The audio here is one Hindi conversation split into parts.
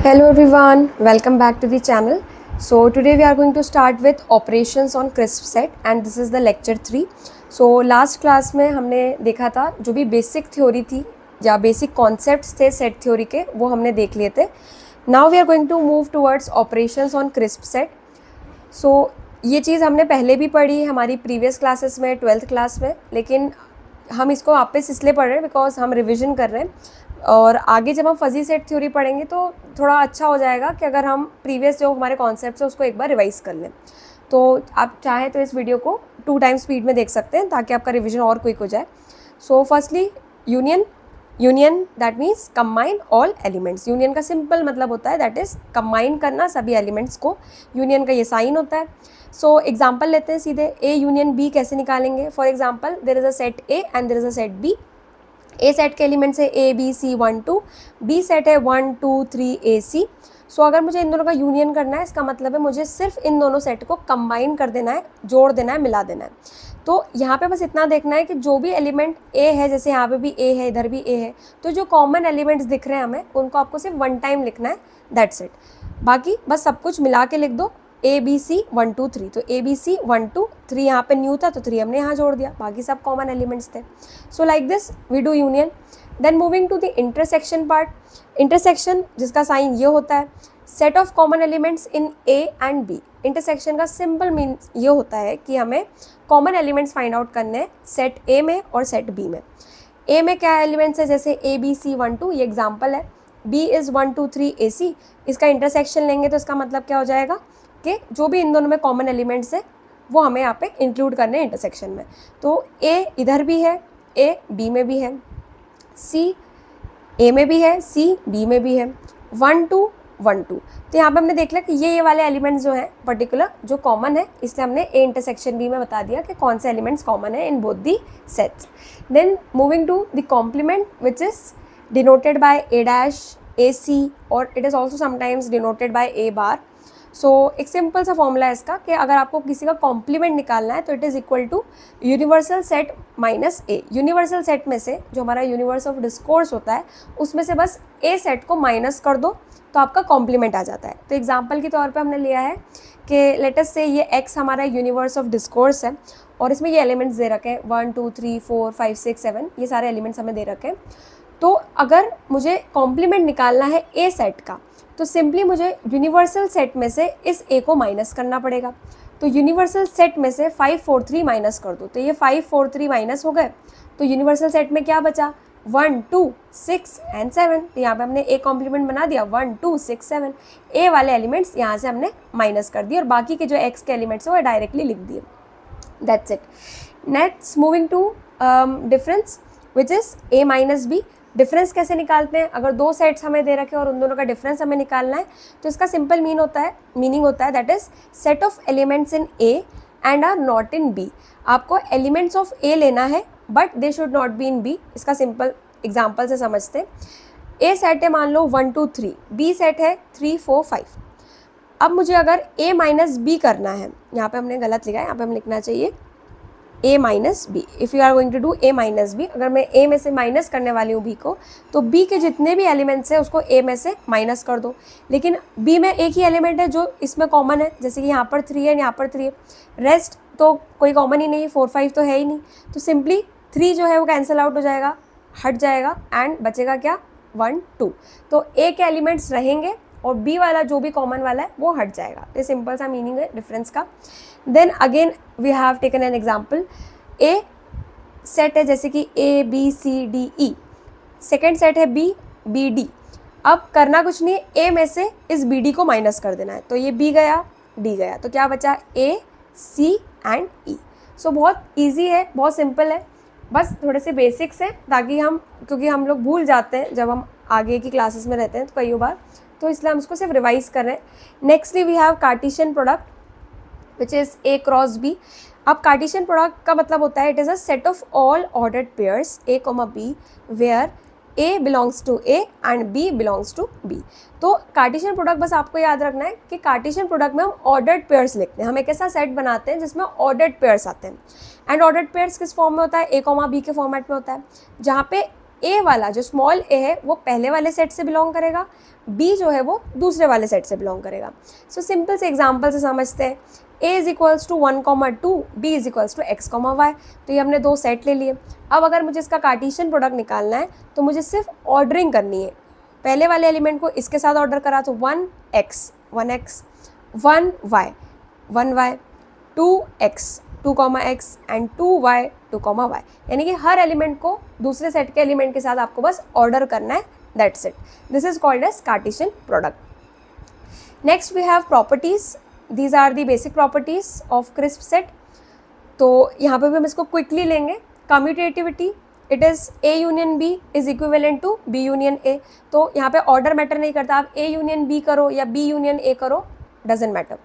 Hello everyone, welcome back to the channel. So today we are going to start with operations on crisp set and this is the lecture 3. So last class में हमने देखा था जो भी बेसिक थ्योरी थी या बेसिक कॉन्सेप्ट्स थे सेट थ्योरी के वो हमने देख लिए थे. Now we are going to move towards operations on crisp set. So ये चीज़ हमने पहले भी पढ़ी हमारी प्रीवियस क्लासेस में 12th क्लास में, लेकिन हम इसको वापस इसलिए पढ़ रहे हैं बिकॉज हम रिविजन कर रहे हैं और आगे जब हम फजी सेट थ्योरी पढ़ेंगे तो थोड़ा अच्छा हो जाएगा कि अगर हम प्रीवियस जो हमारे कॉन्सेप्ट्स है उसको एक बार रिवाइज कर लें. तो आप चाहें तो इस वीडियो को 2 टाइम्स स्पीड में देख सकते हैं ताकि आपका रिविजन और क्विक हो जाए. So firstly union that means combine all elements. Union का सिंपल मतलब होता है दैट इज़ कंबाइन करना सभी एलिमेंट्स को. यूनियन का ये साइन होता है. सो एग्जाम्पल लेते हैं सीधे. ए यूनियन बी कैसे निकालेंगे. For example there is a set A and there is a set B. A set के एलिमेंट्स है A B C 1 2. B set है 1 2 3 ए सी. सो अगर मुझे इन दोनों का यूनियन करना है इसका मतलब है मुझे सिर्फ इन दोनों सेट को कंबाइन कर देना है, जोड़ देना है, मिला देना है. तो यहाँ पे बस इतना देखना है कि जो भी एलिमेंट ए है, जैसे यहाँ पे भी ए है, इधर भी ए है, तो जो कॉमन एलिमेंट्स दिख रहे हैं हमें उनको आपको सिर्फ 1 टाइम लिखना है, दैट्स इट. बाकी बस सब कुछ मिला के लिख दो. A B C 1 2 3. तो ए बी सी 1 2 3 यहाँ पे न्यू था तो 3 हमने यहाँ जोड़ दिया, बाकी सब कॉमन एलिमेंट्स थे. So like this we do union. Then moving to the intersection part. Intersection जिसका साइन ये होता है set of common elements in A and B. Intersection का सिंपल मीन्स ये होता है कि हमें कॉमन एलिमेंट्स फाइंड आउट करने हैं सेट ए में और सेट बी में. ए में क्या एलिमेंट्स है, जैसे ए बी सी 1 2 ये एग्जाम्पल है. बी इज़ 1 2 3 ए सी. इसका इंटरसेक्शन लेंगे तो इसका मतलब क्या हो जाएगा कि जो भी इन दोनों में कॉमन एलिमेंट्स है वो हमें यहाँ पे इंक्लूड करने हैं इंटरसेक्शन में. तो ए इधर भी है, ए बी में भी है, सी ए में भी है, सी बी में भी है, 1 2 1 2. तो यहाँ पे हमने देख लिया कि ये वाले एलिमेंट्स जो हैं पर्टिकुलर जो कॉमन है, इसलिए हमने ए इंटरसेक्शन बी में बता दिया कि कौन से एलिमेंट्स कॉमन है in both the sets. Then moving to the complement which is denoted by A dash A C और it is also sometimes denoted by a bar. So एक सिंपल सा फॉर्मूला है इसका कि अगर आपको किसी का कॉम्प्लीमेंट निकालना है तो it is equal to universal set minus A. Universal set में से जो हमारा यूनिवर्स ऑफ डिस्कोर्स होता है उसमें से बस ए सेट को माइनस कर दो तो आपका कॉम्प्लीमेंट आ जाता है. तो एग्जांपल के तौर पे हमने लिया है कि लेट अस से ये x हमारा यूनिवर्स ऑफ डिस्कोर्स है और इसमें ये एलिमेंट्स दे रखे हैं 1 2 3 4 5 6 7. ये सारे एलिमेंट्स हमें दे रखे हैं. तो अगर मुझे कॉम्प्लीमेंट निकालना है ए सेट का तो सिंपली मुझे यूनिवर्सल सेट में से इस ए को माइनस करना पड़ेगा. तो यूनिवर्सल सेट में से 5 4 3 माइनस कर दो तो ये 5 4 3 माइनस हो गए. तो यूनिवर्सल सेट में क्या बचा 1 2 6 एंड 7. तो यहाँ पे हमने ए कॉम्प्लीमेंट बना दिया 1 2 6 7. ए वाले एलिमेंट्स यहाँ से हमने माइनस कर दिए और बाकी के जो एक्स के एलिमेंट्स हैं वो डायरेक्टली लिख दिए. That's it. Next moving to difference which is A minus B. Difference कैसे निकालते हैं. अगर दो सेट्स हमें दे रखे हैं और उन दोनों का डिफरेंस हमें निकालना है तो इसका सिंपल मीनिंग होता है that is set of elements in A and are not in B. आपको एलिमेंट्स ऑफ ए लेना है but they should not be in B. इसका सिंपल एग्जाम्पल से समझते हैं. ए सेट है मान लो 1 2 3, बी सेट है 3 4 5. अब मुझे अगर ए माइनस बी करना है, यहाँ पे हमने गलत लिखा है, यहाँ पे हमें लिखना चाहिए A minus B. If you are going to do A minus B, अगर मैं ए में से माइनस करने वाली हूँ बी को तो बी के जितने भी एलिमेंट्स हैं उसको ए में से माइनस कर दो. लेकिन बी में एक ही एलिमेंट है जो इसमें कॉमन है, जैसे कि यहाँ पर 3 है, यहाँ पर 3 है, रेस्ट तो कोई कॉमन ही नहीं है, 4 5 तो है ही नहीं. तो सिंपली 3 जो है वो कैंसिल आउट हो जाएगा, हट जाएगा एंड बचेगा क्या 1 2. तो ए के एलिमेंट्स रहेंगे और बी वाला जो भी कॉमन वाला है वो हट जाएगा. ये सिंपल सा मीनिंग है डिफरेंस का. Then again we have taken an example. A set है जैसे कि A B C D E. Second set है बी बी डी. अब करना कुछ नहीं है, ए में से इस बी डी को माइनस कर देना है. तो ये बी गया डी गया तो क्या बचा ए सी एंड ई. सो बहुत ईजी है, बहुत सिंपल है, बस थोड़े से बेसिक्स हैं ताकि क्योंकि हम लोग भूल जाते हैं जब हम आगे की क्लासेस में रहते हैं तो कई बार, तो इसलिए हम उसको सिर्फ रिवाइज कर रहे हैं. Nextly we have Cartesian product which is A cross B. अब कार्टेशियन प्रोडक्ट का मतलब होता है it is a set of all ordered pairs A comma B where A belongs to A and B belongs to B. तो कार्टेशियन प्रोडक्ट बस आपको याद रखना है कि कार्टेशियन प्रोडक्ट में हम ऑर्डर्ड पेयर्स लिखते हैं. हम एक ऐसा सेट बनाते हैं जिसमें ऑर्डर्ड पेयर्स आते हैं. एंड ऑर्डर्ड पेयर्स किस फॉर्म में होता है, ए कॉमा बी के फॉर्मेट में होता है, जहाँ पे ए वाला जो स्मॉल ए है वो पहले वाले सेट से बिलोंग करेगा, बी जो है वो दूसरे वाले सेट से बिलोंग करेगा। सो सिंपल से एग्जाम्पल से समझते हैं। a is equals to 1,2, b is equals to x, y। तो ये हमने दो सेट ले लिए। अब अगर मुझे इसका कार्टेशियन प्रोडक्ट निकालना है तो मुझे सिर्फ ऑर्डरिंग करनी है। पहले वाले एलिमेंट को इसके साथ ऑर्डर करा तो 1x 1x, 1y 1y, 2x 2x and 2y 2y, यानी कि हर एलिमेंट को दूसरे सेट के एलिमेंट के साथ आपको बस ऑर्डर करना है, that's it. This is called as Cartesian product. Next we have properties. These are the basic properties of crisp set. तो यहाँ पे भी हम इसको क्विकली लेंगे। Commutativity, it is A union B is equivalent to B union A। तो यहाँ पे ऑर्डर मैटर नहीं करता, आप A यूनियन B करो या B यूनियन A करो, doesn't matter.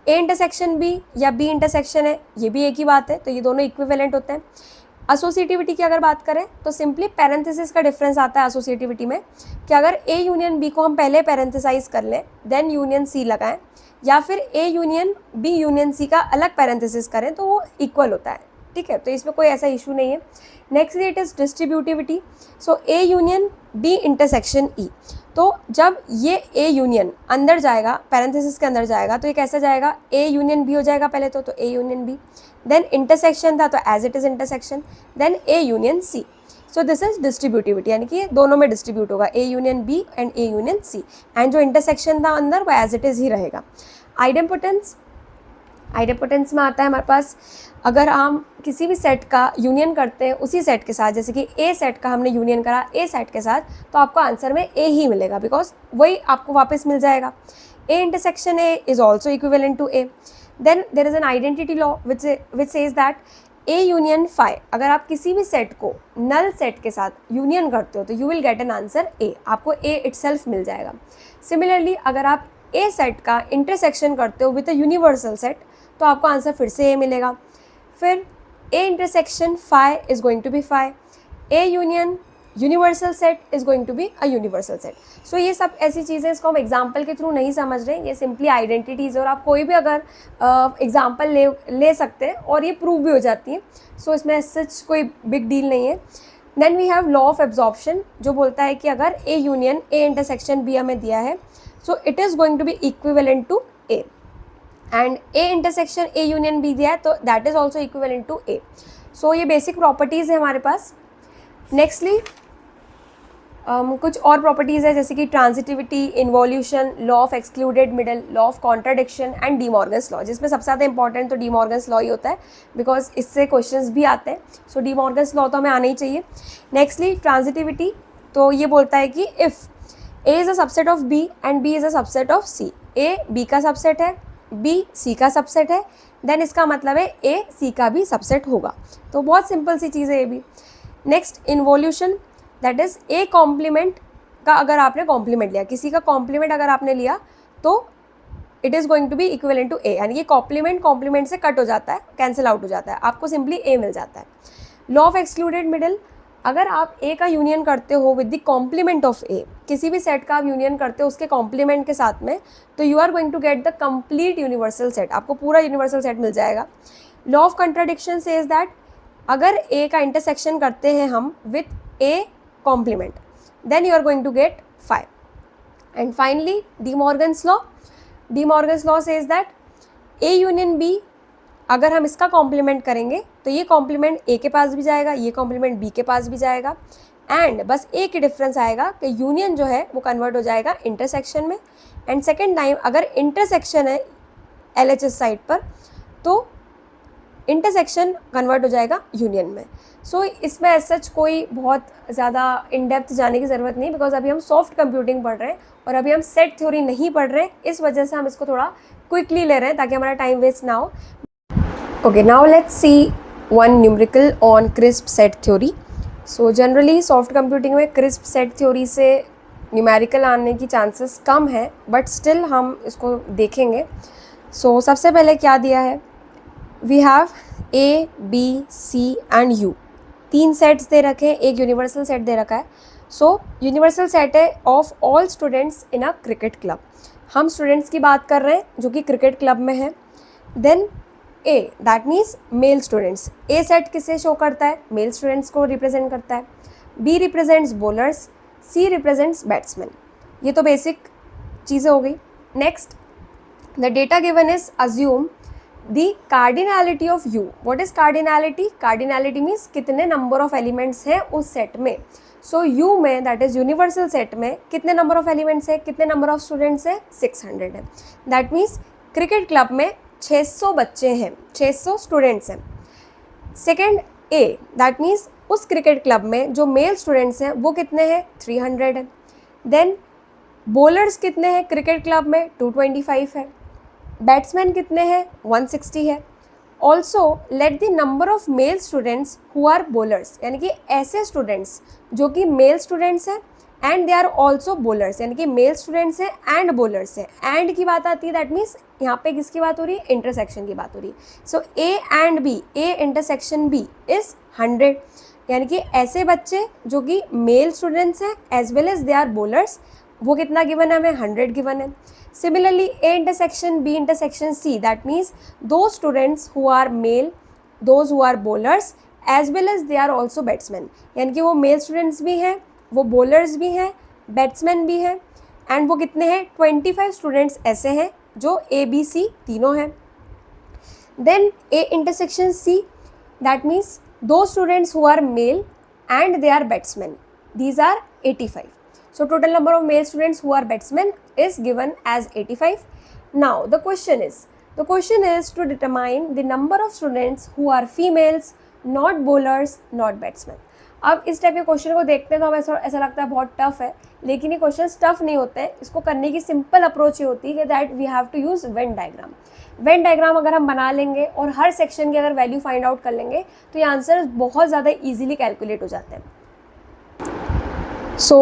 A intersection B या B इंटरसेक्शन है, ये भी एक ही बात है, तो ये दोनों इक्विवेलेंट होते हैं। एसोसिएटिविटी की अगर बात करें तो सिंपली पैरेंथेसिस का डिफरेंस आता है एसोसिएटिविटी में, कि अगर A यूनियन B को हम पहले पैरेंथेसाइज कर लें देन यूनियन C लगाएं, या फिर A union B union C का अलग पैरेंथेसिस करें तो वो इक्वल होता है, ठीक है। तो इसमें कोई ऐसा इशू नहीं है। Next it is distributivity. So A union B intersection E। तो जब ये A यूनियन अंदर जाएगा, पैरेंथेसिस के अंदर जाएगा, तो ये कैसा जाएगा, A यूनियन B हो जाएगा पहले तो A union B, then intersection था तो as it is intersection, then A union C। So this is distributivity, यानी कि ये दोनों में डिस्ट्रीब्यूट होगा, A union B and A union C, and जो इंटरसेक्शन था अंदर वो एज इट इज़ ही रहेगा। आइडेम्पोटेंस, आइडेम्पोटेंस में आता है हमारे पास, अगर हम किसी भी सेट का यूनियन करते हैं उसी सेट के साथ, जैसे कि A सेट का हमने यूनियन करा A सेट के साथ, तो आपको आंसर में A ही मिलेगा, बिकॉज वही आपको वापस मिल जाएगा। A intersection A is also equivalent to A। Then there is an identity law which says that A union phi, अगर आप किसी भी सेट को नल सेट के साथ यूनियन करते हो तो you will get an answer A, आपको A इटसेल्फ मिल जाएगा। सिमिलरली अगर आप A सेट का इंटरसेक्शन करते हो विद अ यूनिवर्सल सेट तो आपको आंसर फिर से A मिलेगा। फिर A intersection phi is going to be phi, A union universal set is going to be a universal set. So ये सब ऐसी चीज़ें, इसको हम एग्जाम्पल के थ्रू नहीं समझ रहे हैं, ये सिंपली आइडेंटिटीज़, और आप कोई भी अगर एग्जाम्पल ले सकते हैं और ये प्रूव भी हो जाती है। सो इसमें सच कोई बिग डील नहीं है। Then we have law of absorption, जो बोलता है कि अगर A union A intersection B हमें दिया है, so it is going to be equivalent to A, and A intersection A union B दिया है तो that is also equivalent to A। So ये बेसिक प्रॉपर्टीज़ है हमारे पास। नेक्स्टली कुछ और प्रॉपर्टीज़ है, जैसे कि transitivity, involution, law of excluded middle, law of contradiction and D Morgan's law, जिसमें सबसे ज़्यादा इंपॉर्टेंट तो डी मॉर्गन्स लॉ ही होता है, बिकॉज इससे क्वेश्चंस भी आते हैं। सो डी मॉर्गन्स लॉ तो हमें आना ही चाहिए। नेक्स्टली ट्रांजिटिविटी, तो ये बोलता है कि if A is a subset of B and B is a subset of C, A B का सबसेट है, B C का सबसेट है, देन इसका मतलब है A C का भी सबसेट होगा। तो बहुत सिंपल सी चीज़ है ये भी। Next involution, that is A complement का अगर आपने कॉम्प्लीमेंट लिया, किसी का कॉम्प्लीमेंट अगर आपने लिया तो it is going to be equivalent to A, यानी कि कॉम्प्लीमेंट से कट हो जाता है, कैंसिल आउट हो जाता है, आपको सिंपली A मिल जाता है। लॉ ऑफ एक्सक्लूडेड मिडल, अगर आप A का यूनियन करते हो with the complement of A, किसी भी सेट का आप यूनियन करते हो उसके कॉम्प्लीमेंट के साथ में, तो you are going to get the complete universal set, आपको पूरा यूनिवर्सल सेट मिल जाएगा। Law of contradiction says that अगर A का इंटरसेक्शन करते हैं हम with A complement, then you are going to get 5। And finally De Morgan's law, De Morgan's law says that A union B, अगर हम इसका कॉम्प्लीमेंट करेंगे तो ये कॉम्प्लीमेंट A के पास भी जाएगा, ये कॉम्प्लीमेंट B के पास भी जाएगा, एंड बस एक ही डिफरेंस आएगा कि यूनियन जो है वो कन्वर्ट हो जाएगा इंटरसेक्शन में, एंड सेकेंड टाइम अगर इंटरसेक्शन है LHS साइड पर तो इंटरसेक्शन कन्वर्ट हो जाएगा यूनियन में। सो इसमें एज सच कोई बहुत ज़्यादा इन डेप्थ जाने की ज़रूरत नहीं, बिकॉज अभी हम सॉफ्ट कंप्यूटिंग पढ़ रहे हैं और अभी हम सेट थ्योरी नहीं पढ़ रहे हैं, इस वजह से हम इसको थोड़ा क्विकली ले रहे हैं ताकि हमारा टाइम वेस्ट ना हो। Okay, now let's see one numerical on crisp set theory. So generally soft computing में crisp set theory से numerical आने की chances कम है, but still हम इसको देखेंगे। So सबसे पहले क्या दिया है, we have A, B, C and U, तीन सेट्स दे रखे हैं, एक यूनिवर्सल सेट दे रखा है। सो यूनिवर्सल सेट है of all students in a cricket club, हम स्टूडेंट्स की बात कर रहे हैं जो कि क्रिकेट क्लब में है। Then A, that means male students, A set किसे शो करता है, मेल स्टूडेंट्स को रिप्रेजेंट करता है। B represents bowlers, C represents batsman. ये तो बेसिक चीज़ें हो गई। Next, the data given is assume the cardinality of U. What is cardinality? Cardinality means कितने नंबर ऑफ एलिमेंट्स हैं उस सेट में। सो यू में, दैट इज यूनिवर्सल सेट में, कितने नंबर ऑफ एलिमेंट्स है, कितने नंबर ऑफ स्टूडेंट्स है, 600 है। दैट मीन्स क्रिकेट क्लब में 600 बच्चे हैं, 600 स्टूडेंट्स हैं। सेकेंड ए, दैट मीन्स उस क्रिकेट क्लब में जो मेल स्टूडेंट्स हैं वो कितने हैं, 300 है। देन बॉलर्स कितने हैं क्रिकेट क्लब में, 225 है। बैट्समैन कितने हैं, 160 है। Also let the number of male students who are bowlers, यानी कि ऐसे स्टूडेंट्स जो कि मेल स्टूडेंट्स हैं and they are also bowlers, यानी कि मेल स्टूडेंट्स हैं एंड बॉलर्स हैं। एंड की बात आती है, दैट मीन्स यहाँ पे किसकी बात हो रही है, इंटरसेक्शन की बात हो रही है। So A and B, A intersection B is 100, यानी कि ऐसे बच्चे जो कि male students as well as they are आर बॉलर्स, वो कितना गिवन है हमें, 100 गिवन है। Similarly, A intersection B intersection C, that means those students who are male, those who are bowlers as well as they are also batsmen, यानी कि वो male students भी हैं, वो bowlers भी हैं, batsmen भी हैं, and वो कितने हैं, 25 students ऐसे हैं जो A B C तीनों हैं। Then A intersection C, that means those students who are male and they are batsmen, these are 85. So total number of male students who are batsmen is given as 85. Now the question is to determine the number of students who are females, not bowlers, not batsmen. अब इस टाइप के क्वेश्चन को देखते हैं तो हमें ऐसा लगता है बहुत टफ है, लेकिन ये क्वेश्चन टफ नहीं होते हैं। इसको करने की सिंपल अप्रोच ये होती है कि that we have to use Venn diagram. Venn diagram अगर हम बना लेंगे और हर सेक्शन की अगर वैल्यू फाइंड आउट कर लेंगे तो ये आंसर बहुत ज़्यादा ईजिली कैलकुलेट हो जाते हैं। सो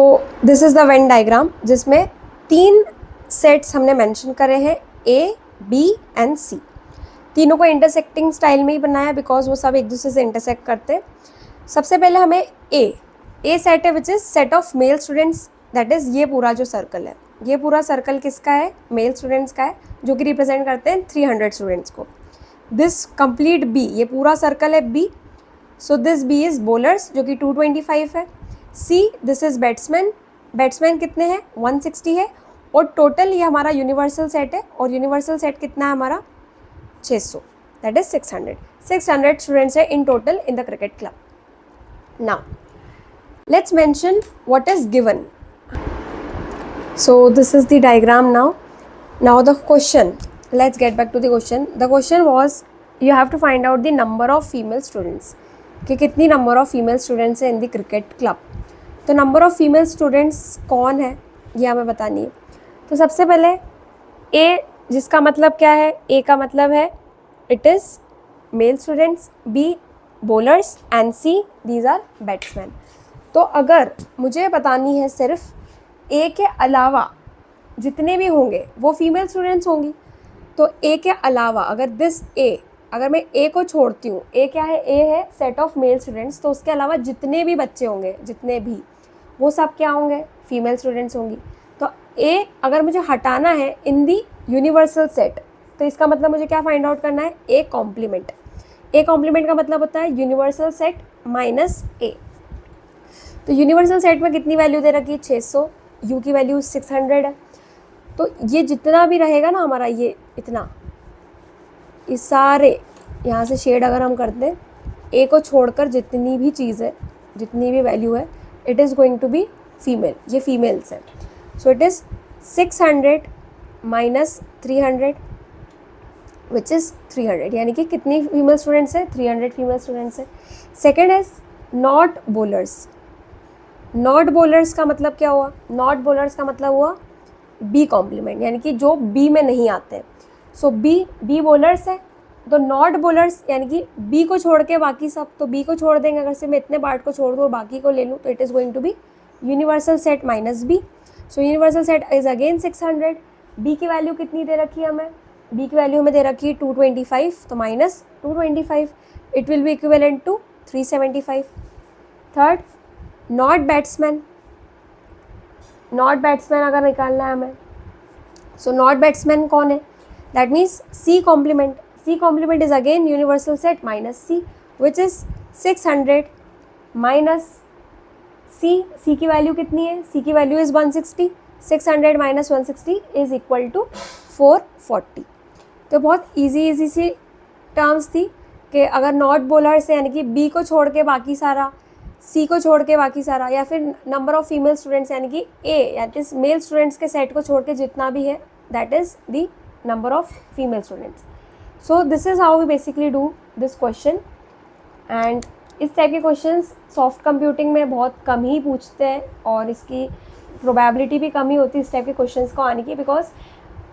this is the Venn diagram, जिसमें 3 सेट्स हमने मेंशन करे हैं, ए बी एंड सी। तीनों को इंटरसेक्टिंग स्टाइल में ही बनाया बिकॉज वो सब एक दूसरे से इंटरसेक्ट करते हैं। सबसे पहले हमें ए सेट है which is set of male students, that is ये पूरा जो सर्कल है, ये पूरा सर्कल किसका है, मेल स्टूडेंट्स का है, जो कि रिप्रेजेंट करते हैं 300 स्टूडेंट्स को। दिस कंप्लीट बी, ये पूरा सर्कल है B, so this B is bowlers जो कि 225 है। C, this is batsman, batsman कितने हैं, 160 है। और टोटल ये हमारा यूनिवर्सल सेट है, और यूनिवर्सल सेट कितना है हमारा, 600, दैट इज 600 स्टूडेंट्स है in total in the cricket club. Now let's mention what is given. So this is the diagram now the question, let's get back to the question. The question was you have to find out the number of female students, कि कितनी नंबर ऑफ फीमेल स्टूडेंट्स है इन द क्रिकेट क्लब। तो नंबर ऑफ फीमेल स्टूडेंट्स कौन है ये हमें बतानी है। तो सबसे पहले ए, जिसका मतलब क्या है, ए का मतलब है it is male students, B bowlers and C these are batsman. तो अगर मुझे बतानी है सिर्फ ए के अलावा जितने भी होंगे वो फीमेल स्टूडेंट्स होंगी, तो ए के अलावा अगर दिस ए, अगर मैं ए को छोड़ती हूँ, ए क्या है, ए है सेट ऑफ मेल स्टूडेंट्स, तो उसके अलावा जितने भी बच्चे होंगे, जितने भी, वो सब क्या होंगे, फीमेल स्टूडेंट्स होंगी। तो ए अगर मुझे हटाना है इन दी यूनिवर्सल सेट, तो इसका मतलब मुझे क्या फाइंड आउट करना है, ए कॉम्प्लीमेंट। ए कॉम्प्लीमेंट का मतलब होता है यूनिवर्सल सेट माइनस ए। तो यूनिवर्सल सेट में कितनी वैल्यू दे रखी है, 600, यू की वैल्यू 600 है। तो ये जितना भी रहेगा ना हमारा, ये इतना, इस सारे यहाँ से शेड अगर हम करते हैं, ए को छोड़कर जितनी भी चीज़ है, जितनी भी वैल्यू है, it is going to be female, ये फीमेल्स है। So it is 600 minus 300 which is 300, यानी कि कितनी फीमेल स्टूडेंट्स है, 300 फीमेल स्टूडेंट्स है। Second is not bowlers. Not bowlers का मतलब क्या हुआ, नॉट बॉलर्स का मतलब हुआ बी कॉम्प्लीमेंट, यानी कि जो बी में नहीं आते। सो बी बॉलर्स है, तो नॉट बॉलर्स यानी कि बी को छोड़ के बाकी सब, तो बी को छोड़ देंगे, अगर से मैं इतने पार्ट को छोड़ दूँ और बाकी को ले लूँ, तो it is going to be universal set minus B. So universal set is again 600। B की वैल्यू कितनी दे रखी है हमें, बी की वैल्यू हमें दे रखी है 225, तो minus 225 it will be equivalent to 375। Third not batsman, not batsman अगर निकालना है हमें, सो नॉट बैट्समैन कौन है, that means C complement. C complement is again universal set minus C which is 600 minus C की वैल्यू कितनी है, सी की value is 160, 600 minus 160 is equal to 440। तो बहुत इजी सी टर्म्स थी कि अगर नॉट बोलर से यानी कि बी को छोड़ के बाकी सारा, सी को छोड़ के बाकी सारा, या फिर नंबर ऑफ फीमेल स्टूडेंट्स यानी कि ए यानी कि मेल स्टूडेंट्स के सेट को छोड़ के जितना भी है that is the number of female students. So this is how we basically do this question. And इस टाइप के क्वेश्चंस सॉफ्ट कंप्यूटिंग में बहुत कम ही पूछते हैं और इसकी प्रोबेबिलिटी भी कम ही होती है इस टाइप के क्वेश्चंस को आने की, बिकॉज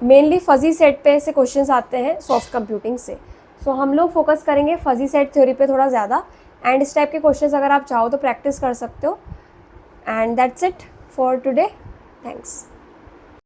मेनली फजी सेट पे ऐसे क्वेश्चंस आते हैं सॉफ्ट कंप्यूटिंग से। सो हम लोग फोकस करेंगे फजी सेट थ्योरी पे थोड़ा ज़्यादा, एंड इस टाइप के क्वेश्चंस अगर आप चाहो तो प्रैक्टिस कर सकते हो। And that's it for today, thanks.